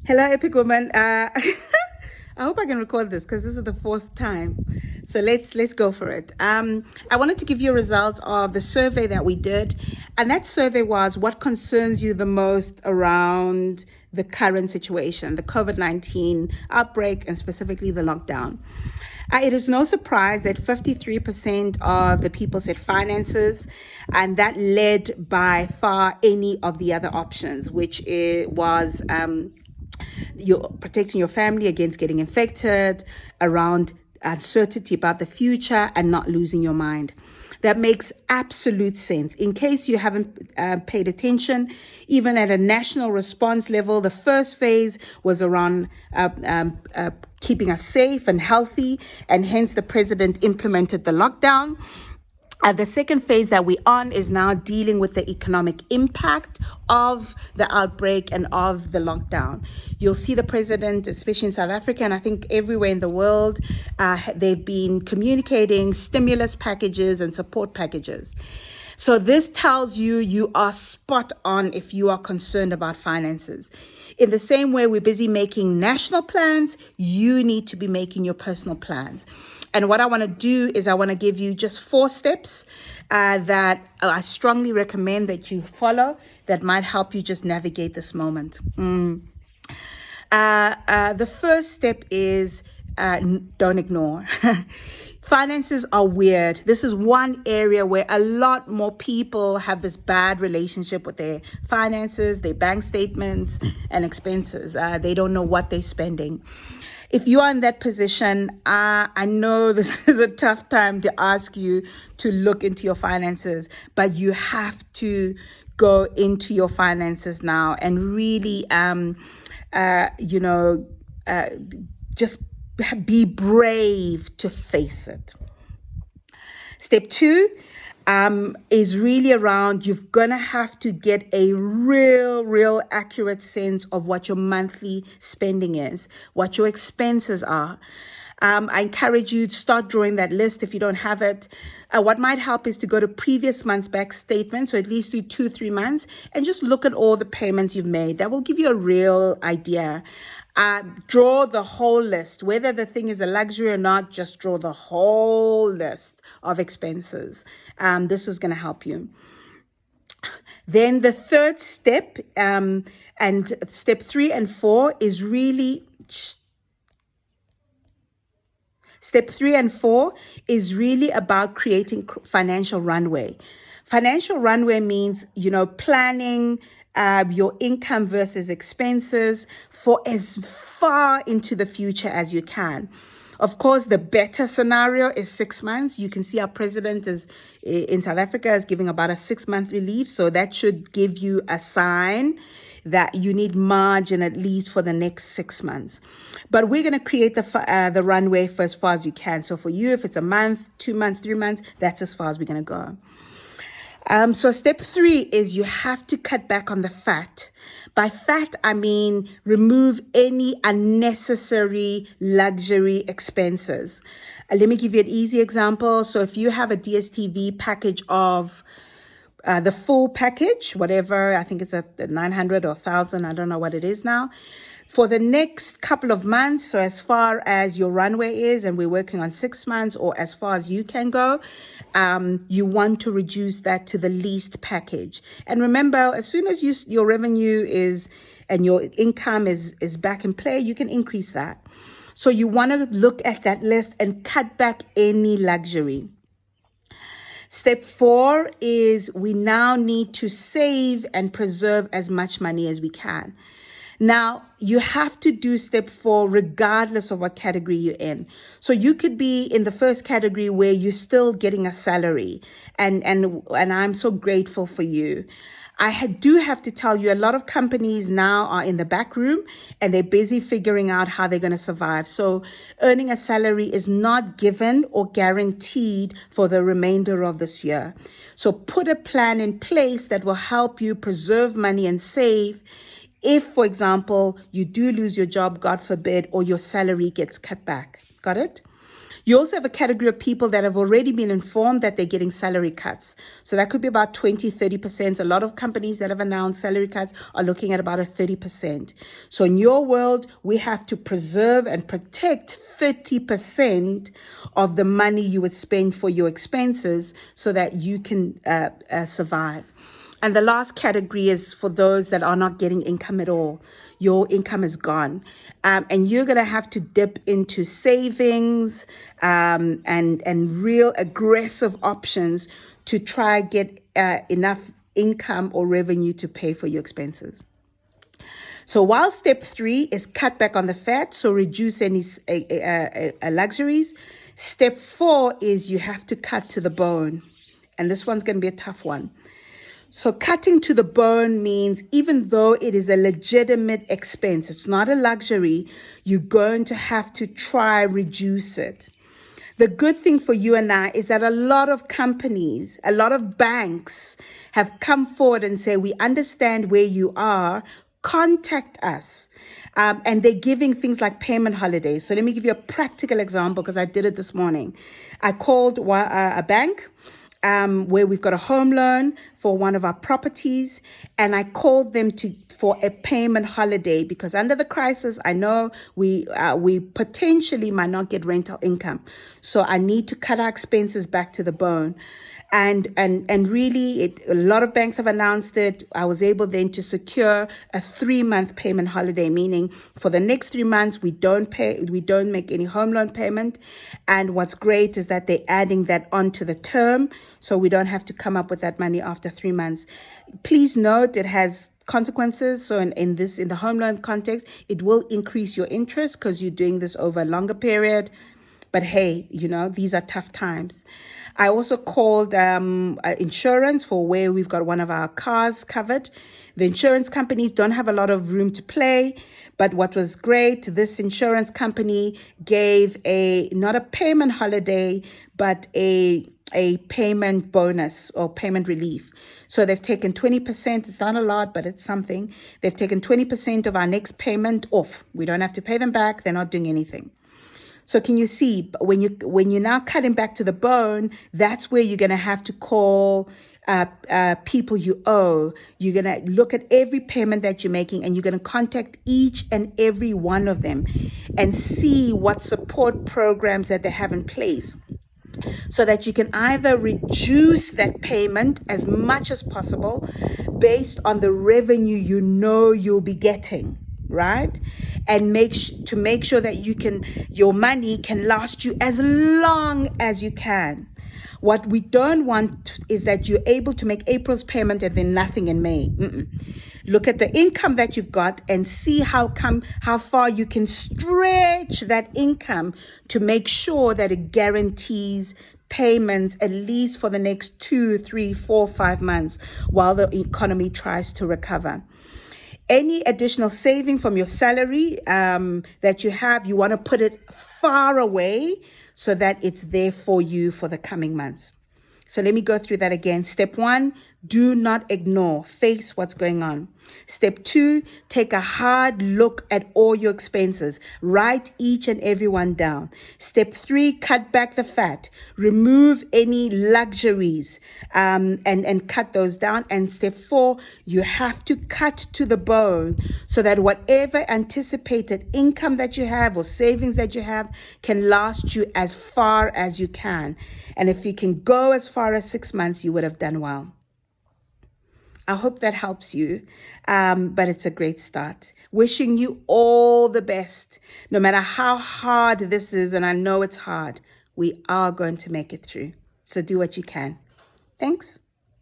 Hello, Epic Woman. I hope I can record this because this is the fourth time. So let's go for it. I wanted to give you a result of the survey that we did, and that survey was what concerns you the most around the current situation, the COVID-19 outbreak, and specifically the lockdown. It is no surprise that 53% of the people said finances, and that led by far any of the other options, which was you're protecting your family against getting infected, around uncertainty about the future, and not losing your mind. That makes absolute sense. In case you haven't paid attention, even at a national response level, the first phase was around keeping us safe and healthy, and hence the president implemented the lockdown. The second phase that we're on is now dealing with the economic impact of the outbreak and of the lockdown. You'll see the president, especially in South Africa, and I think everywhere in the world, they've been communicating stimulus packages and support packages. So this tells you you are spot on if you are concerned about finances. In the same way we're busy making national plans, you need to be making your personal plans. And what I want to do is I want to give you just 4 steps that I strongly recommend that you follow that might help you just navigate this moment. The first step is don't ignore. Finances are weird. This is one area where a lot more people have this bad relationship with their finances, their bank statements, and expenses. They don't know what they're spending. If you are in that position, I know this is a tough time to ask you to look into your finances, but you have to go into your finances now and really, just be brave to face it. Step 2 is really around you're going to have to get a real accurate sense of what your monthly spending is, what your expenses are. I encourage you to start drawing that list if you don't have it. What might help is to go to previous month's back statement, so at least do 2-3 months, and just look at all the payments you've made. That will give you a real idea. Draw the whole list, whether the thing is a luxury or not. Just draw the whole list of expenses. This is going to help you. Then the third step, and step 3 and 4 is really. Step 3 and 4 is really about creating financial runway. Financial runway means, planning your income versus expenses for as far into the future as you can. Of course, the better scenario is 6 months. You can see our president is in South Africa is giving about a 6-month relief. So that should give you a sign that you need margin at least for the next 6 months. But we're going to create the runway for as far as you can. So for you, if it's a month, 2 months, 3 months, that's as far as we're going to go. So step 3 is you have to cut back on the fat. By fat, I mean remove any unnecessary luxury expenses. Let me give you an easy example. So if you have a DSTV package of the full package, whatever, I think it's a 900 or 1,000, I don't know what it is now. For the next couple of months, so as far as your runway is, and we're working on 6 months, or as far as you can go, you want to reduce that to the least package. And remember, as soon as your revenue is and your income is back in play, you can increase that. So you want to look at that list and cut back any luxury. Step 4 is we now need to save and preserve as much money as we can. Now, you have to do step 4 regardless of what category you're in. So you could be in the first category where you're still getting a salary, and I'm so grateful for you. I do have to tell you, a lot of companies now are in the back room and they're busy figuring out how they're going to survive. So earning a salary is not given or guaranteed for the remainder of this year. So put a plan in place that will help you preserve money and save if, for example, you do lose your job, God forbid, or your salary gets cut back. Got it? You also have a category of people that have already been informed that they're getting salary cuts. So that could be about 20-30%. A lot of companies that have announced salary cuts are looking at about a 30%. So in your world, we have to preserve and protect 30% of the money you would spend for your expenses so that you can survive. And the last category is for those that are not getting income at all. Your income is gone. And you're going to have to dip into savings and real aggressive options to try get enough income or revenue to pay for your expenses. So while step 3 is cut back on the fat, so reduce any luxuries, step 4 is you have to cut to the bone. And this one's going to be a tough one. So cutting to the bone means even though it is a legitimate expense, it's not a luxury, you're going to have to try reduce it. The good thing for you and I is that a lot of companies, a lot of banks have come forward and say, we understand where you are, contact us. And they're giving things like payment holidays. So let me give you a practical example because I did it this morning. I called a bank where we've got a home loan for one of our properties, and I called them for a payment holiday because under the crisis, I know we potentially might not get rental income, so I need to cut our expenses back to the bone. And really, a lot of banks have announced it. I was able then to secure a 3-month payment holiday, meaning for the next 3 months, we don't make any home loan payment. And what's great is that they're adding that onto the term, so we don't have to come up with that money after 3 months. Please note it has consequences. So in the home loan context, it will increase your interest because you're doing this over a longer period. But hey, these are tough times. I also called insurance for where we've got one of our cars covered. The insurance companies don't have a lot of room to play, but what was great, this insurance company gave not a payment holiday, but a payment bonus or payment relief. So they've taken 20%. It's not a lot, but it's something. They've taken 20% of our next payment off. We don't have to pay them back. They're not doing anything. So can you see, when you're now cutting back to the bone, that's where you're going to have to call people you owe. You're going to look at every payment that you're making, and you're going to contact each and every one of them and see what support programs that they have in place, so that you can either reduce that payment as much as possible based on the revenue you'll be getting, right? And make sure that your money can last you as long as you can. What we don't want is that you're able to make April's payment and then nothing in May. Look at the income that you've got and see how far you can stretch that income to make sure that it guarantees payments at least for the next 2, 3, 4, 5 months while the economy tries to recover. Any additional saving from your salary that you have, you want to put it far away so that it's there for you for the coming months. So let me go through that again. Step 1, do not ignore. Face what's going on. Step 2, take a hard look at all your expenses. Write each and every one down. Step 3, cut back the fat. Remove any luxuries and cut those down. And step 4, you have to cut to the bone so that whatever anticipated income that you have or savings that you have can last you as far as you can. And if you can go as far as 6 months, you would have done well. I hope that helps you, but it's a great start. Wishing you all the best. No matter how hard this is, and I know it's hard, we are going to make it through. So do what you can. Thanks.